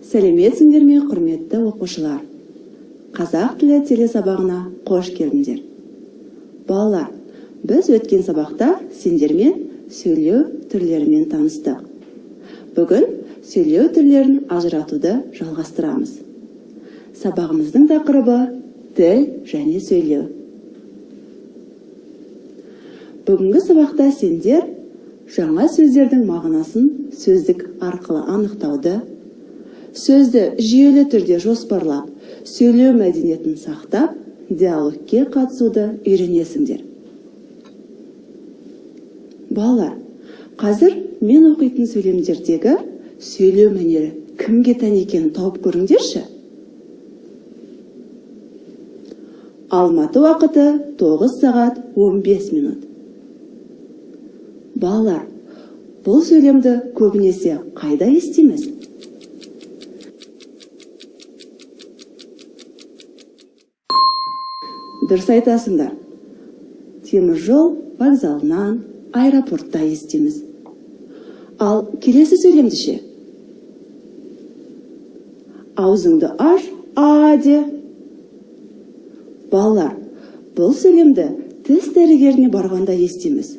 Сәлеметсіңдер ме, құрметті оқушылар? Қазақ тілі телесабағына қош келдіңдер. Балалар, біз өткен сабақта сендермен сөйлеу түрлерімен таныстық. Бүгін сөйлеу түрлерін ажыратуды жалғастырамыз. Сабағымыздың тақырыбы тіл және сөйлеу. Бүгінгі сабақта сендер жаңа сөздердің мағынасын сөздік арқылы анықтауды, сөзді жүйелі түрде жоспарлап, сөйлеу мәдениетін сақтап, диалогке қатысуды үйренесіңдер. Балалар, қазір мен оқитын сөйлемдердегі сөйлеу мәнері кімге тән екенін тауып көріңдерші. Алматы уақыты 9 сағат 15 минут. Балалар, бұл сөйлемді көбінесе қайда естиміз? Дұрыс айтасыңдар. Темір жол вокзалынан, аэропортта естиміз. Ал келесі сөйлемді ше? Аузыңды аш, де. Балалар, бұл сөйлемді тіс дәрігеріне барғанда естиміз.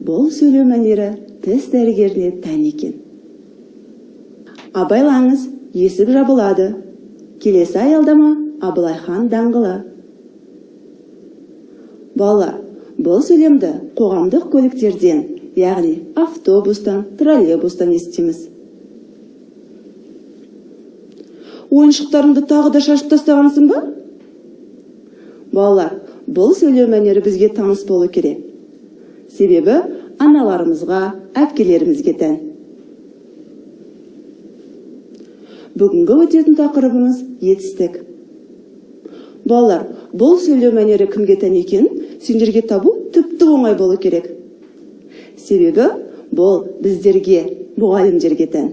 Бұл сөйлеу мәнері тіс дәрігеріне тән екен. Абайлаңыз, есік жабылады. Келесі аялдама Абылайхан даңғылы. Балалар, бұл сөйлемді қоғамдық көліктерден, яғни автобустан, троллейбустан естиміз. Ойыншықтарыңды тағы да шашып тастағансың ба? Балалар, бұл сөйлеу мәнері бізге таныс болу керек. Себебі аналарымызға, әпкелерімізге тән. Бүгінгі өтетін тақырыбымыз етістік. Балалар, бұл сөйлеу мәнері кімге тән екенін сендерге табу тіпті оңай болу керек. Себебі бұл біздерге, мұғалімдерге тән.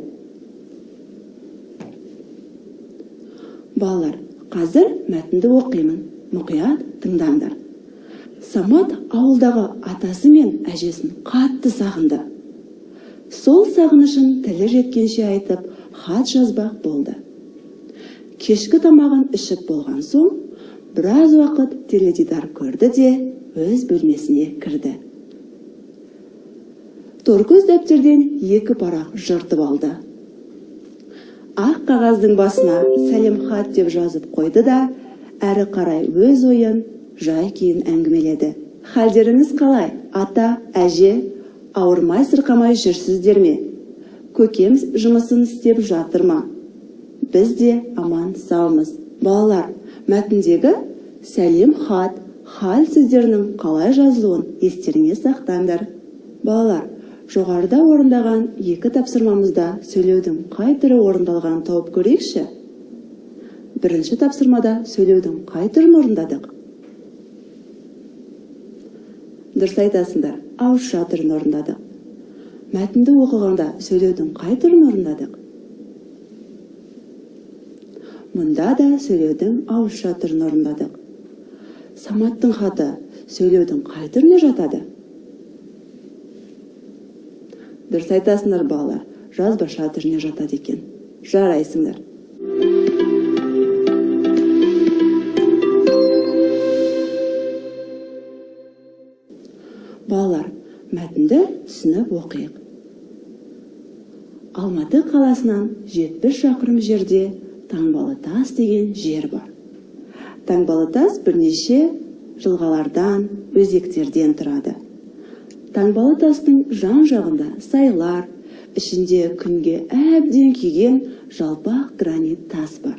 Балалар, қазір мәтінді оқимын. Мұқият тыңдаңдар. Самат ауылдағы атасы мен әжесін қатты сағынды. Сол сағынышын тілі жеткенше айтып, хат жазбақ болды. Кешкі тамағын ішіп болған соң, біраз уақыт теледидар көрді де өз бөлмесіне кірді. Торкөз дәптерден 2 парақ жыртып алды. Ақ қағаздың басына сәлем хат деп жазып қойды да, әрі қарай өз ойын жай кейін әңгімеледі. Халдеріңіз қалай? Ата, әже, ауырмай сырқамай жүрсіздер ме? Көкем жұмысын істеп жатыр ма? Біз де аман саумыз. Балалар, мәтіндегі сәлем хат, хал сөздерінің қалай жазылуын естеріңе сақтаңдар. Балалар, жоғарыда орындаған 2 тапсырмамызда сөйлеудің қай түрі орындалғанын тауып көрейікші. Бірінші тапсырмада сөйлеудің қай түрін орындадық? Дұрыс айтасыңдар, ауызша түрін орындадық. Мәтінді оқығанда сөйлеудің қай түрін орындадық? Мұнда да сөйлеудің ауызша түрін орындадық. Саматтың хаты сөйлеудің қай түріне жатады? Дұрыс айтасыңдар балалар, жазбаша түріне жатады екен. Жарайсыңдар. Балалар, мәтінді түсініп оқиық. Алматы қаласынан 70 шақырым жерде Таңбалытас деген жер бар. Таңбалытас бірнеше жылғалардан, өзектерден тұрады. Таңбалытастың жан-жағында сайлар, ішінде күнге әбден күйген жалпақ гранит тас бар.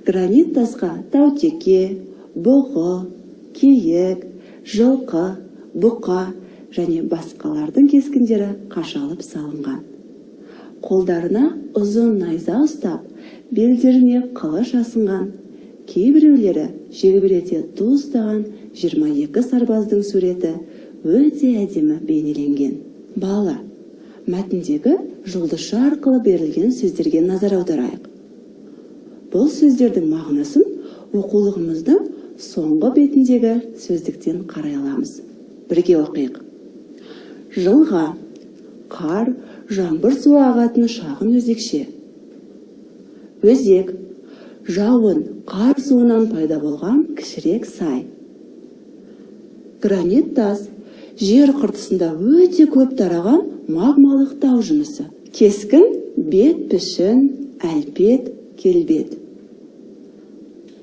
Гранит тасқа таутеке, бұғы, киік, жылқы, бұқа және басқалардың кескіндері қашалып салынған. Қолдарына ұзын найза ұстап, белдеріне қылыш асынған, кейбіреулері желбірете ту ұстаған 22 сарбаздың суреті өте әдемі бейнеленген. Балалар, мәтіндегі жұлдызша арқылы берілген сөздерге назар аударайық. Бұл сөздердің мағынасын оқулығымыздың соңғы бетіндегі сөздіктен қарай аламыз. Бірге оқиық. Жылға, қар, жаңбыр суы ағатын шағын өзекше. өзек, жауын, қар суынан пайда болған кішірек сай. Гранит тас жер қыртысында өте көп тараған магмалық тау жынысы. Кескін, бет пішін, әлпет, келбет.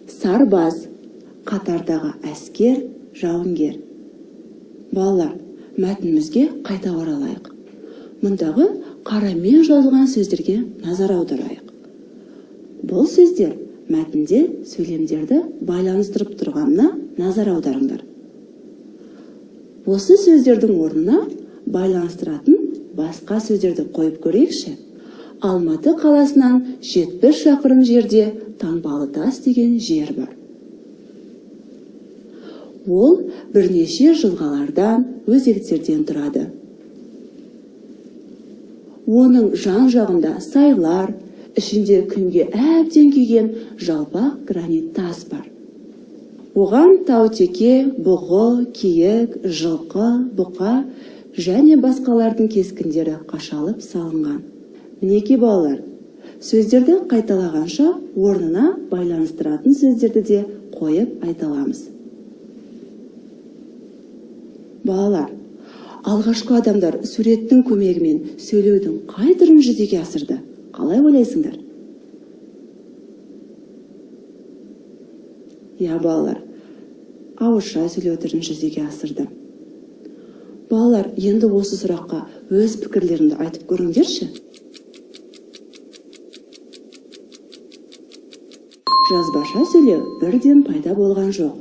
Сарбаз, қатардағы әскер, жауынгер. Балалар, мәтінімізге қайта оралайық. Мұндағы қарамен жазылған сөздерге назар аударайық. Бұл сөздер мәтінде сөйлемдерді байланыстырып тұрғанына назар аударыңдар. Осы сөздердің орнына байланыстыратын басқа сөздерді қойып көрейікші. Алматы қаласынан 70 шақырым жерде Таңбалытас деген жер бар. Ол бірнеше жылғалардан, өзектерден тұрады. Оның жан-жағында сайлар, ішінде күнге әбден күйген жалпақ гранит тас бар. Оған таутеке, бұғы, киік, жылқы, бұқа және басқалардың кескіндері қашалып салынған. Мінеки балалар, сөздерді қайталағанша орнына байланыстыратын сөздерді де қойып айталамыз. Балалар, алғашқы адамдар суреттің көмегімен сөйлеудің қай түрін жүзеге асырды? Қалай ойлайсыңдар? Я, балалар, ауызша сөйлеу түрін жүзеге асырды. Балалар, енді осы сұраққа өз пікірлеріңді айтып көріңдерші. Жазбаша сөйлеу бірден пайда болған жоқ.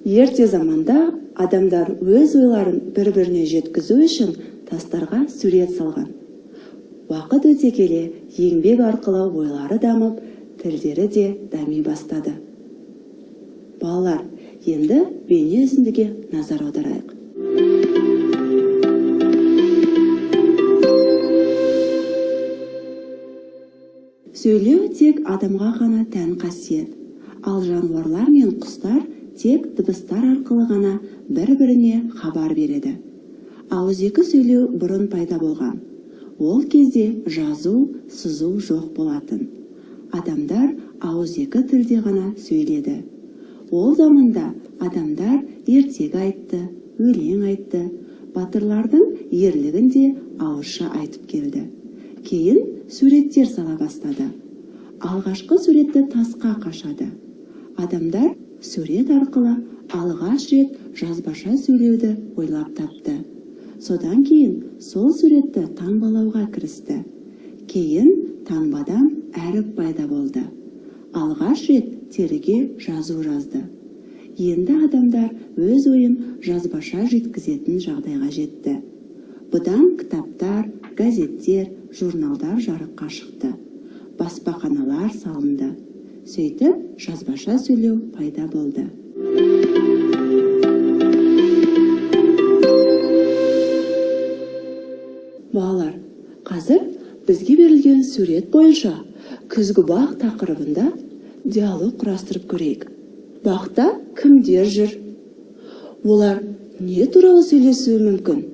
Ерте заманда адамдар өз ойларын бір-біріне жеткізу үшін тастарға сурет салған. Уақыт өте келе, еңбек арқылы ойлары дамып, тілдері де дами бастады. Балалар, енді бейне үзіндіге назар аударайық. Сөйлеу тек адамға ғана тән қасиет, ал жануарлар мен құстар тек дыбыстар арқылы ғана бір-біріне хабар береді. Ауызекі сөйлеу бұрын пайда болған. Ол кезде жазу, сызу жоқ болатын. Адамдар ауызекі тілде ғана сөйледі. Ол заманда адамдар ертегі айтты, өлең айтты. Батырлардың ерлігін де ауызша айтып келді. Кейін суреттер сала бастады. Алғашқы суретті тасқа қашады. Адамдар сурет арқылы алғаш рет жазбаша сөйлеуді ойлап тапты. Содан кейін сол суретті таңбалауға кірісті. Кейін таңбадан әріп пайда болды. Алғаш рет теріге жазу жазды. Енді адамдар өз ойын жазбаша жеткізетін жағдайға жетті. Бұдан кітаптар, газеттер, журналдар жарыққа шықты. Баспаханалар салынды. Сөйтіп, жазбаша сөйлеу пайда болды. Балалар, қазір бізге берілген сурет бойынша күзгі бақ тақырыбында диалог құрастырып көрейік. Бақта кімдер жүр? Олар не туралы сөйлесуі мүмкін?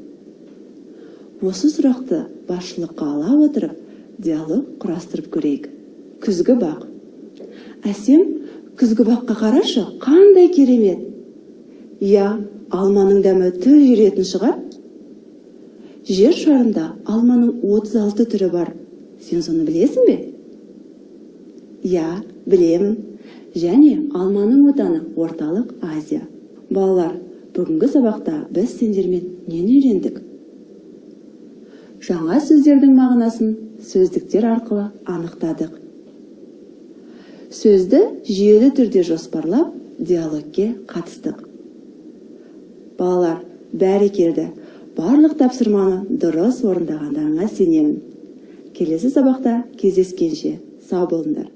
Осы сұрақты басшылыққа ала отырып, диалог құрастырып көрейік. Күзгі бақ. Әсем, күзгі баққа қарашы, қандай керемет. Я, алманың дәмі тіл үйретін шығар. Жер шарында алманың 36 түрі бар. Сен соны білесің бе? Я, білемін. Және алманың отаны орталық Азия. Балалар, бүгінгі сабақта біз сендермен нені үйрендік? Жаңа сөздердің мағынасын сөздіктер арқылы анықтадық. Сөзді жүйелі түрде жоспарлап, диалогке қатыстық. Балалар, бәрекелді. Барлық тапсырманы дұрыс орындағандарыңа сенемін. Келесі сабақта кездескенше сау болыңдар.